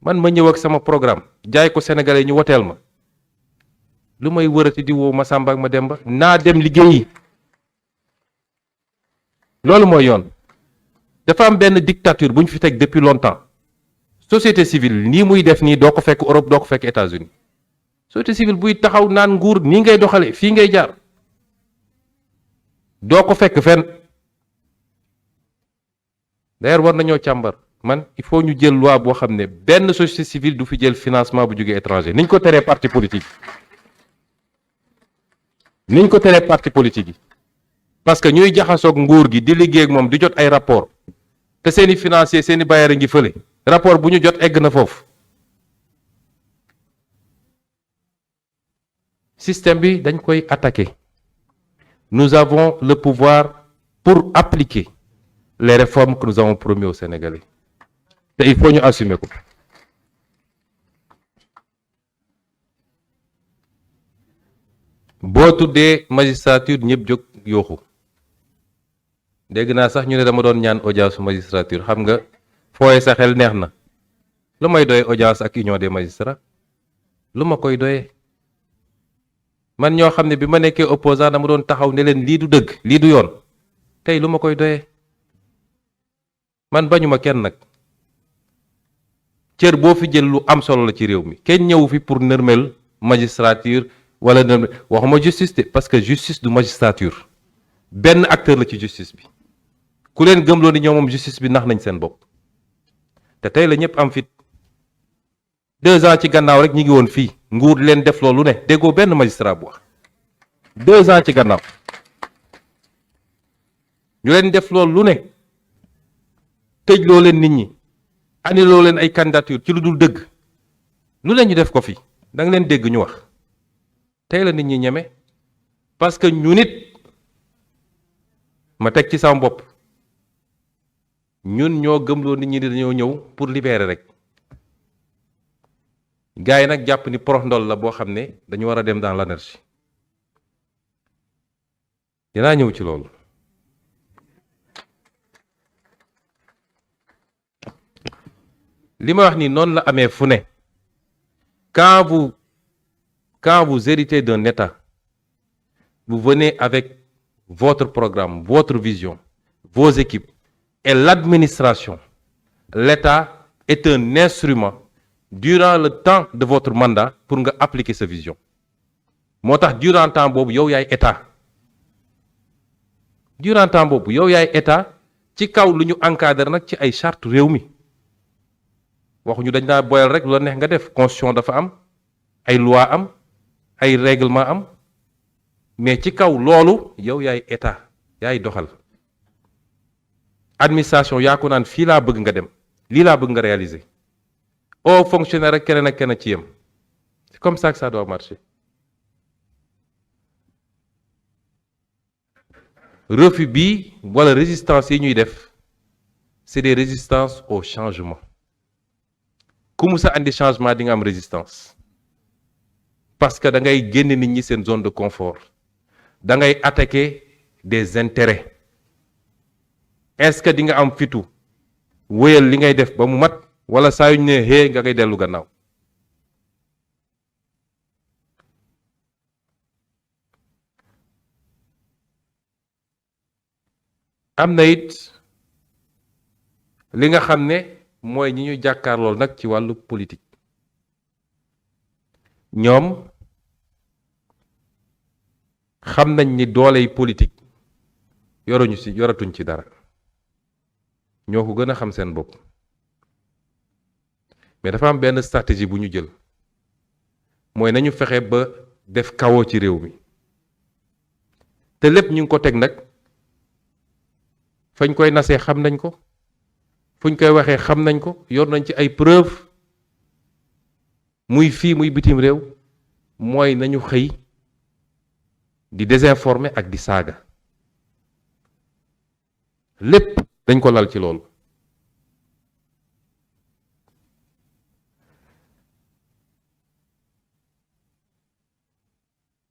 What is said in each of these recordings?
man ma ñëw ak sama programme jaay ko Sénégalais ñu woteel ma lu may wërati di woo ma Samba ak ma Demba naa dem liggéeyi. loolu mooy yoon. dafa am benn dictature bu ñu fi teg depuis longtemps société civile nii muy def nii doo ko fekk Europe doo ko fekk États-Unis société civile buy taxaw naan nguur nii ngay doxale fii ngay jaar doo ko fekk fenn. d'ailleurs war nañoo càmbar man il faut ñu jël loi boo xam ne benn société civile du fi jël financement bu jógee étranger niñ ko teree parti politique niñ ko teree parti politique yi parce que ñuy jaxasoog nguur gi di liggéey ak moom di jot ay rapport te seeni financier seeni bailleur a ngi fële rapport bu ñu jot egg na foofu. système bi dañ koy attaquer. Nous avons le pouvoir pour appliquer les réformes que nous avons promis aux Sénégalais te il faut ñu assumer ko. boo tuddee magistrature ñëpp jóg yooxu dégg naa sax ñu ne dama doon ñaan audience su magistrature xam nga fooye sa xel neex na lu may doye audience ak union des magistrats lu ma koy doyee man ñoo xam ne bi ma nekkee opposant dama doon taxaw ne leen lii du dëgg lii du yoon tey lu ma koy doyee man bañuma kenn nag cër boo fi jël lu am solo la ci réew mi kenn ñëwu fi pour nërmel magistrature wala nërmel waxuma justice de parce que justice du magistrature benn acteur la ci justice bi ku leen gëmloo ni ñoom moom justice bi nax nañ seen bopp te tey la ñëpp am fit 2 ans ci gannaaw rek ñi ngi woon fii nguur leen def loolu ne déggoo benn magistrat bu wax 2 ans ci gannaaw ñu leen def loolu lu ne tëj loo leen nit ñi annuloo leen ay candidature ci lu dul dëgg lu leen ñu def ko fi da nga leen dégg ñu wax tey la nit ñi ñeme parce que ñu nit ma teg ci sama bopp ñun ñoo gëmloo nit ñi dañoo ñëw pour libérer rek gars yi nag jàpp ni porox ndol la boo xam ne dañu war a dem dans l'anarchie dinaa ñëw ci loolu. li ma wax ni noonu la amee fu ne quand vous héritez d'un État vous venez avec votre programme votre vision vos équipes et l'administration l'État est un instrument durant le temps de votre mandat pour nga appliquer sa vision moo tax durant temps boobu yow yaay État durant temps boobu yow yaay État ci kaw lu ñu encadré nag ci ay charte réew mi waxuñu dañ naa boyal rek lu la neex nga def constitution dafa am ay loi am ay règlement am mais ci kaw loolu yow yaay État yaay doxal administration yaa ko naan fii laa bëgg nga dem lii laa bëgg nga réaliser au fonctionnaire ak keneen ak keneen ci yem c'est comme ça que ça doit marcher. refus bi wala résistance yi ñuy def c'est des résistances au changement ku mu sa andi changement di nga am résistance parce que da ngay génn nit ñi seen zone de confort da ngay attaquer des intérêts est-ce que di nga am fitu wéyal li ngay def ba mu mat wala saa yu ñu ne hee nga ngay dellu gannaaw am na it li nga xam ne mooy ñi ñu jàkkaarlool nag ci wàllu politique ñoom xam nañ ni dooley politique yoratuñ ci dara ñoo ko gën a xam seen bopp mais dafa am benn stratégie bu ñu jël mooy nañu fexe ba def chaos ci réew mi te lépp ñu ngi ko teg nag fañ koy nasee xam nañ ko fuñ koy waxee xam nañ ko yor nañ ci ay preuve muy fii muy bitim réew mooy nañu xëy di désinformer ak di saaga lépp dañ ko lal ci loolu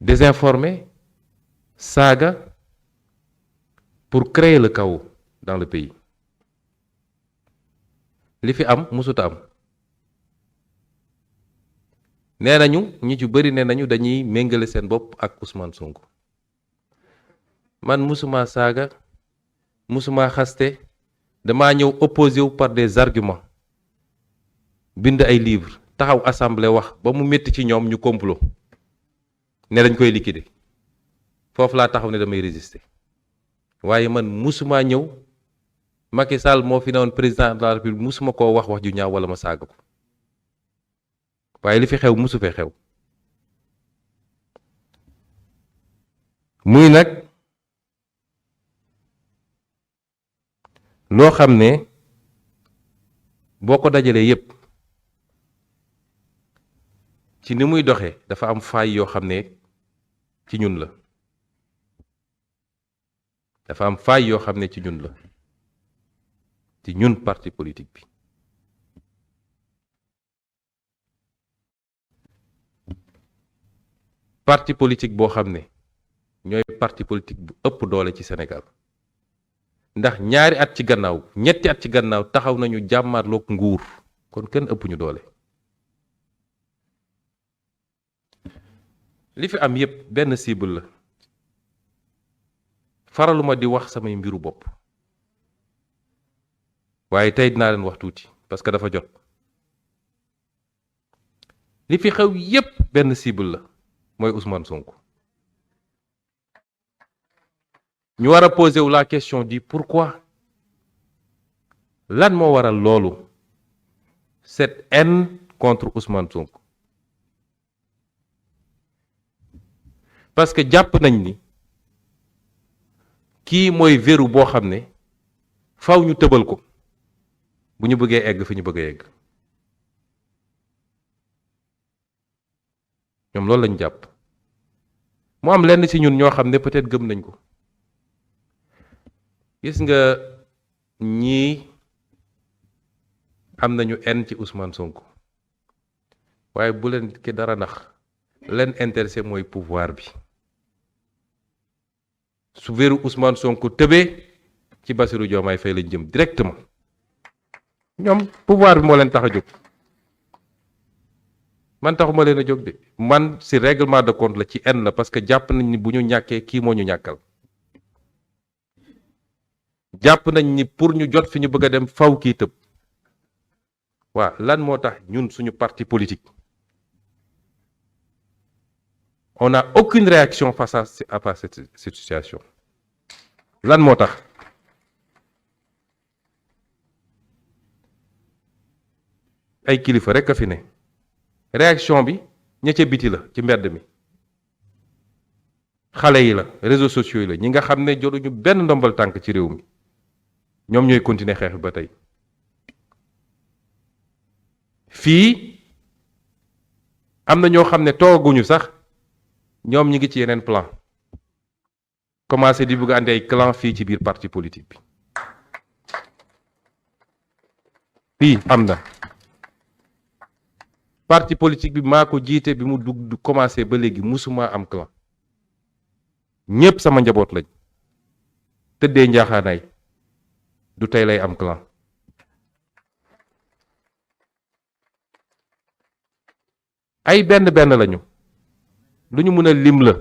désinformer saaga pour créer le chaos dans le pays li fi am musuta am nee nañu ñi ci bëri nee nañu dañuy méngale seen bopp ak Ousmane Sonko man musuma saaga musuma xaste damaa ñëw opposé wu par des arguments bind ay livres taxaw assemblée wax ba mu métti ci ñoom ñu complot ne dañ koy liquider foofu laa taxaw ne damay résister waaye man musuma ñëw Macky Sall moo fi newoon président de la République musuma koo wax ju ñaaw wala ma saaga ko waaye li fi xew musu fee xew muy nag loo xam ne boo ko dajalee yépp ci ni muy doxee dafa am faay yoo xam ne ci ñun la dafa am faay yoo xam ne ci ñun la ci ñun parti politique bi parti politique boo xam ne ñooy parti politique bu ëpp doole ci Sénégal ndax ñaari at ci gannaaw ñetti at ci gannaaw taxaw nañu jàmmarloog nguur kon kenn ëpp ñu doole li fi am yépp benn cible la faraluma di wax samay mbiru bopp waaye tey dinaa leen wax tuuti parce que dafa jot li fi xew yépp benn cible la mooy Ousmane Sonko ñu war a poser wu la question du pourquoi lan moo waral loolu cette haine contre Ousmane Sonko parce que jàpp nañ ni kii mooy verrou boo xam ne faw ñu tëbal ko bu ñu bëggee egg fi ñu bëgg a egg ñoom loolu lañ jàpp mu am lenn ci ñun ñoo xam ne peut-être gëm nañ ko gis nga ñii am nañu haine ci Ousmane Sonko waaye bu leen ki dara nax leen intéressé mooy pouvoir bi su verrou Ousmane Sonko tëbee ci Bassirou Diomaye Faye lañ jëm directement ñoom pouvoir bi moo leen tax a jóg man taxuma leen a jóg de man ci règlement de compte la ci haine la parce que jàpp nañ ni bu ñu ñàkkee kii moo ñu ñàkkal jàpp nañ ni pour ñu jot fi ñu bëgg a dem faw kii tëb waa lan moo tax ñun suñu parti politique on n'a aucune réaction face à cette situation lan moo tax ay kilifa rek a fi ne réaction bi ña ca biti la ci mbedd mi xale yi la réseaux sociaux yi la ñi nga xam ne jotuñu benn ndombal tànk ci réew mi ñoom ñooy continuer xeex bi ba tey fii am na ñoo xam ne tooguñu sax ñoom ñi ngi ci yeneen plan commencé di bëgg a andi ay clan fii ci biir parti politique bi fii am na parti politique bi maa ko jiite bi mu dugg commencé ba léegi musuma am clan ñépp sama njaboot lañ tëddee njaaxaanaay du tey lay am clan ay benn benn lañu lu ñu mën a lim la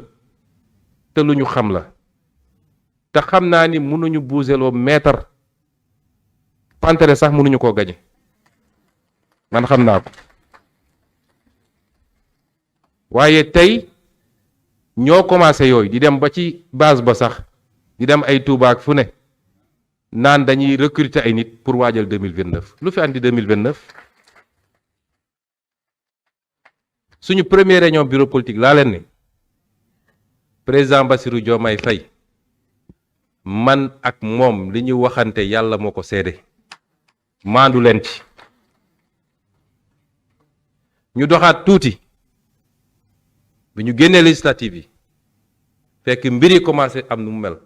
te lu ñu xam la te xam naa ni mënuñu buuseloo meetar pantere sax mënuñu koo gañe man xam naa ko waaye tey ñoo commencé yooyu di dem ba ci base ba sax di dem ay Touba ak fu ne naan dañuy recruter ay nit pour waajal 2029 lu fi andi 2029 suñu première réunion bureau politique laa leen ni président Bassirou Diomaye Faye man ak moom li ñu waxante yàlla moo ko seede maandu leen ci ñu doxaat tuuti bi ñu génnee législative yi fekk mbir yi commencé am nu mu mel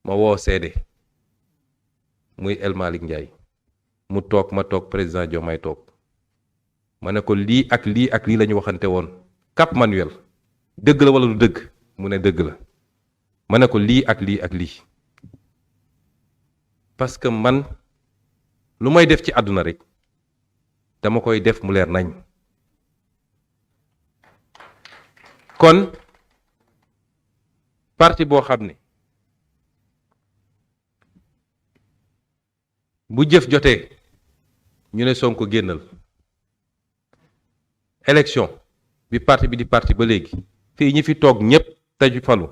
ma woo seede muy El Malick Ndiaye mu toog ma toog président Diomaye toog ma ne ko lii ak lii ak lii la ñu waxante woon Cap Manuel dëgg la wala du dëgg mu ne dëgg la ma ne ko lii ak lii ak lii parce que man lu may def ci àdduna rek dama koy def mu leer nañ kon parti boo xam ne bu jëf jotee ñu ne Sonko génnal élection bi parti bi di parti ba léegi fii ñi fi toog ñépp te falu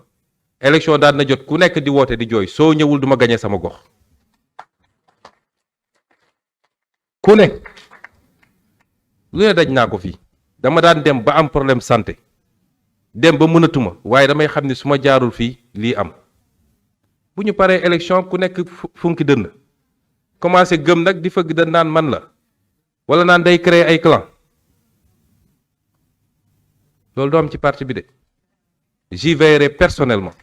élection daan na jot ku nekk di woote di jooy soo ñëwul duma gañe sama gox ku ne lu ne daj naa ko fii dama daan dem ba am problème santé dem ba mënatuma waaye damay xam ne su ma jaarul fii lii am bu ñu paree élection ku nekk funki dënn commencé gëm nag di fëgg da naan man la wala naan day créer ay clan loolu du am ci parti bi de j'y veillerai personnellement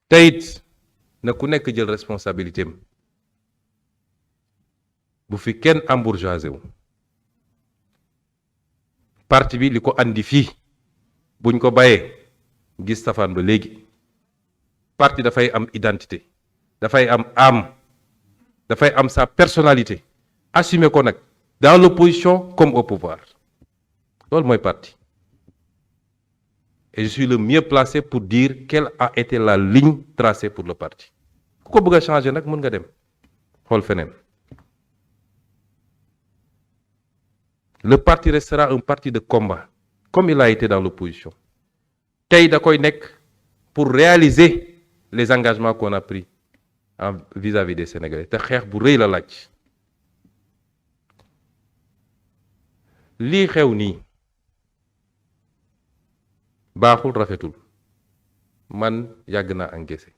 te it na ku nekk jël responsabilité am bu fi kenn embourgeoisé wu parti bi li ko andi fii buñ ko bàyyee gis safaan ba léegi parti dafay am identité dafay am âme dafay am sa personnalité assumer ko nag dans l'opposition comme au pouvoir loolu mooy parti et je suis le mieux placé pour dire quelle a été la ligne tracée pour le parti ku ko bëgg a changer nag mën nga dem xool feneen le parti restera un parti de combat comme il a été dans l'opposition tey da koy nekk pour réaliser les engagements qu'on a pris vis-à-vis des Sénégalais te xeex bu rëy la laaj lii xew nii baaxul rafetul man yàgg naa encaissé